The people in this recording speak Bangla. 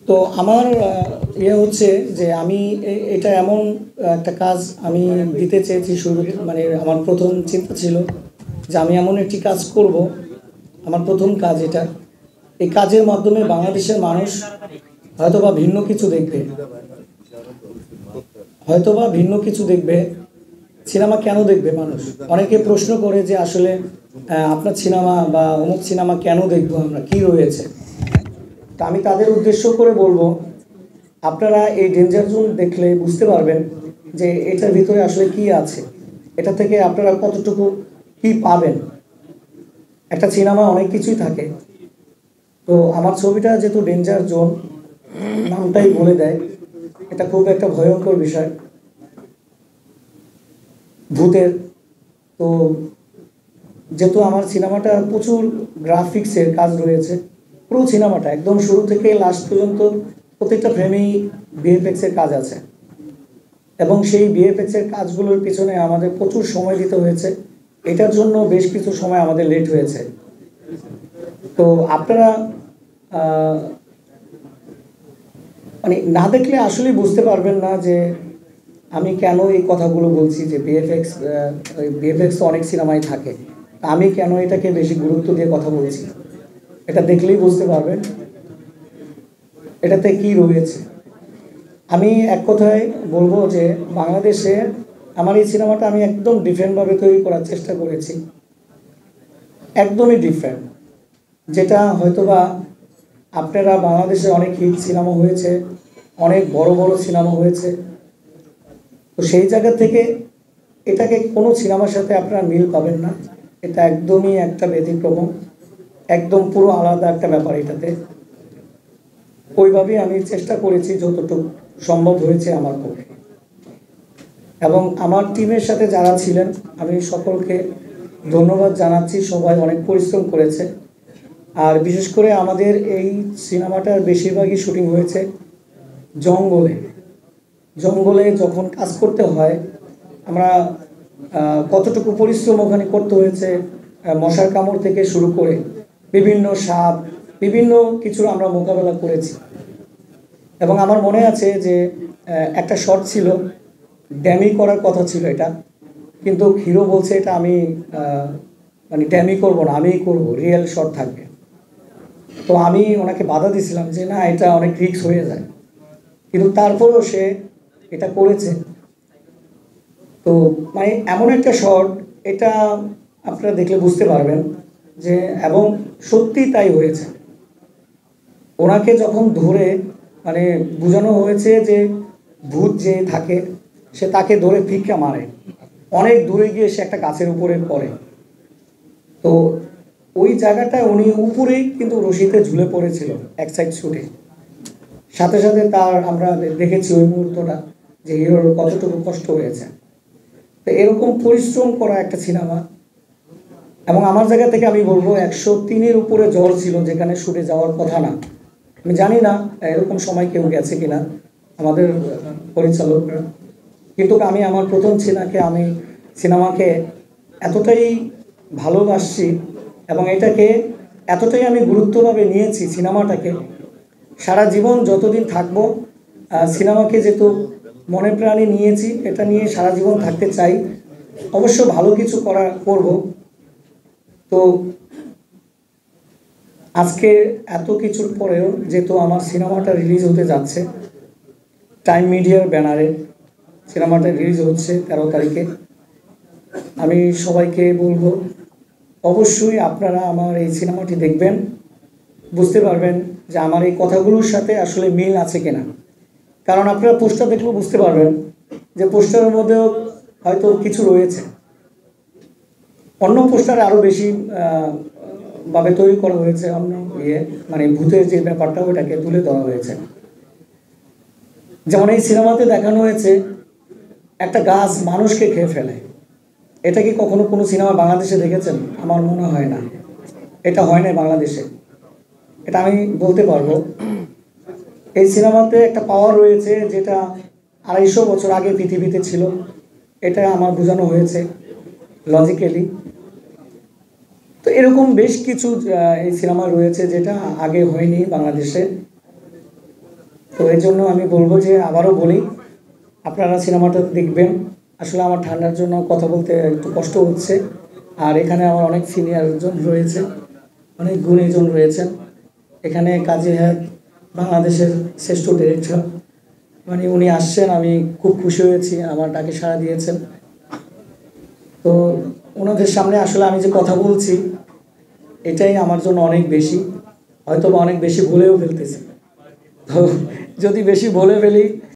তো আমার ইয়ে হচ্ছে যে আমি এটা এমন একটা কাজ আমি দিতে চেয়েছি শুরু, মানে আমার প্রথম চিন্তা ছিল যে আমি এমন একটি কাজ করব। আমার প্রথম কাজ এটা। এই কাজের মাধ্যমে বাংলাদেশের মানুষ হয়তোবা ভিন্ন কিছু দেখবে, হয়তোবা ভিন্ন কিছু দেখবে। সিনেমা কেন দেখবে মানুষ? অনেকে প্রশ্ন করে যে আসলে আপনার সিনেমা বা অমুক সিনেমা কেন দেখবো আমরা, কি রয়েছে? তা আমি তাদের উদ্দেশ্য করে বলবো, আপনারা এই ডেঞ্জার জোন দেখলে বুঝতে পারবেন যে এটার ভিতরে আসলে কি আছে, এটা থেকে আপনারা কতটুকু কি পাবেন। একটা সিনেমা অনেক কিছুই থাকে। তো আমার ছবিটা যেহেতু ডেঞ্জার জোন, নামটাই বলে দেয়, এটা খুব একটা ভয়ঙ্কর বিষয়, ভূতের। তো যেহেতু আমার সিনেমাটা প্রচুর গ্রাফিক্সের কাজ রয়েছে, পুরো সিনেমাটা একদম শুরু থেকে লাস্ট পর্যন্ত প্রত্যেকটা ফ্রেমেই ভিএফএক্সের কাজ আছে, এবং সেই ভিএফএক্সের কাজগুলোর পিছনে আমাদের প্রচুর সময় দিতে হয়েছে। এটার জন্য বেশ কিছু সময় আমাদের লেট হয়েছে। তো আপনারা মানে না দেখলে আসলে বুঝতে পারবেন না যে আমি কেন এই কথাগুলো বলছি, যে ভিএফএক্স অনেক সিনেমায় থাকে, আমি কেন এটাকে বেশি গুরুত্ব দিয়ে কথা বলছি। এটা দেখলেই বুঝতে পারবেন এটাতে কি রয়েছে। আমি এক কথায় বলবো যে বাংলাদেশে আমার এই সিনেমাটা আমি একদম ডিফারেন্টভাবে তৈরি করার চেষ্টা করেছি, একদমই ডিফারেন্ট। যেটা হয়তোবা আপনারা বাংলাদেশে অনেক হিট সিনেমা হয়েছে, অনেক বড় বড় সিনেমা হয়েছে, তো সেই জায়গা থেকে এটাকে কোনো সিনেমার সাথে আপনারা মিল পাবেন না। এটা একদমই একটা ব্যতিক্রম, একদম পুরো আলাদা একটা ব্যাপার এটাতে। ওইভাবেই আমি চেষ্টা করেছি যতটুকু সম্ভব হয়েছে আমার পক্ষে। এবং আমার টিমের সাথে যারা ছিলেন আমি সকলকে ধন্যবাদ জানাচ্ছি, সবাই অনেক পরিশ্রম করেছে। আর বিশেষ করে আমাদের এই সিনেমাটার বেশিরভাগই শুটিং হয়েছে জঙ্গলে। জঙ্গলে যখন কাজ করতে হয়, আমরা কতটুকু পরিশ্রম ওখানে করতে হয়েছে, মশার কামড় থেকে শুরু করে বিভিন্ন সাপ, বিভিন্ন কিছু আমরা মোকাবেলা করেছি। এবং আমার মনে আছে যে একটা শট ছিল, ড্যামি করার কথা ছিল এটা, কিন্তু হিরো বলছে এটা আমি মানে ড্যামি করব না, আমিই করব, রিয়েল শট থাকবে। তো আমি ওনাকে বাধা দিয়েছিলাম যে না, এটা অনেক রিস্ক হয়ে যায়, কিন্তু তারপরেও সে এটা করেছে। তো মানে এমন একটা শট, এটা আপনারা দেখলে বুঝতে পারবেন যে, এবং সত্যি তাই হয়েছে। ওনাকে যখন ধরে মানে বোঝানো হয়েছে যে ভূত যে থাকে সে তাকে ধরে ভিক্ষা মারে, অনেক দূরে গিয়ে সে একটা গাছের উপরে পড়ে। তো ওই জায়গাটায় উনি উপরেই কিন্তু রশিতে ঝুলে পড়েছিল এক সাইড শুটে, সাথে সাথে তার আমরা দেখেছি ওই মুহূর্তটা যে হিরোর কতটুকু কষ্ট হয়েছে। তো এরকম পরিশ্রম করা একটা সিনেমা। এবং আমার জায়গা থেকে আমি বলবো 103-এর উপরে জ্বর ছিল, যেখানে শুটে যাওয়ার কথা না। আমি জানি না এরকম সময় কেউ গেছে কিনা আমাদের পরিচালকরা, কিন্তু আমি আমার প্রথম সিনেমাকে এতটাই ভালোবাসছি এবং এটাকে এতটাই আমি গুরুত্বভাবে নিয়েছি সিনেমাটাকে, সারা জীবন যতদিন থাকবো সিনেমাকে যেহেতু মনে প্রাণে নিয়েছি, এটা নিয়ে সারা জীবন থাকতে চাই। অবশ্য ভালো কিছু করব। তো আজকে এত কিছুর পরেও যেহেতু আমার সিনেমাটা রিলিজ হতে যাচ্ছে, টাইম মিডিয়ার ব্যানারে সিনেমাটা রিলিজ হচ্ছে 13 তারিখে, আমি সবাইকে বলবো অবশ্যই আপনারা আমার এই সিনেমাটি দেখবেন, বুঝতে পারবেন যে আমার এই কথাগুলোর সাথে আসলে মিল আছে কিনা। কারণ আপনারা পোস্টার দেখলেও বুঝতে পারবেন যে পোস্টারের মধ্যেও হয়তো কিছু রয়েছে, অন্য পোস্টারে আরও বেশি ভাবে তৈরি করা হয়েছে, অন্য মানে ভূতের যে ব্যাপারটা ওটাকে তুলে ধরা হয়েছে। যেমন এই সিনেমাতে দেখানো হয়েছে একটা গাছ মানুষকে খেয়ে ফেলে। এটা কি কখনো কোনো সিনেমা বাংলাদেশে দেখেছেন? আমার মনে হয় না, এটা হয় না বাংলাদেশে, এটা আমি বলতে পারবো। এই সিনেমাতে একটা পাওয়ার রয়েছে যেটা 250 বছর আগে পৃথিবীতে ছিল, এটা আমার বোঝানো হয়েছে লজিক্যালি। তো এরকম বেশ কিছু এই সিনেমা রয়েছে যেটা আগে হয়নি বাংলাদেশে। তো এই জন্য আমি বলবো যে আবারও বলি, আপনারা সিনেমাটা দেখবেন। আসলে আমার ঠান্ডার জন্য কথা বলতে একটু কষ্ট হচ্ছে, আর এখানে আমার অনেক সিনিয়র জন রয়েছে, অনেক গুণীজন রয়েছেন। এখানে কাজী হায়াৎ বাংলাদেশের শ্রেষ্ঠ ডিরেক্টর, মানে উনি আসছেন, আমি খুব খুশি হয়েছি, আমার ডাকে সাড়া দিয়েছেন। তো ওনাদের সামনে আসলে আমি যে কথা বলছি এটাই আমার জন্য অনেক বেশি, হয়তো বা অনেক বেশি বলেও ফেলতেছি। তো যদি বেশি বলে ফেলি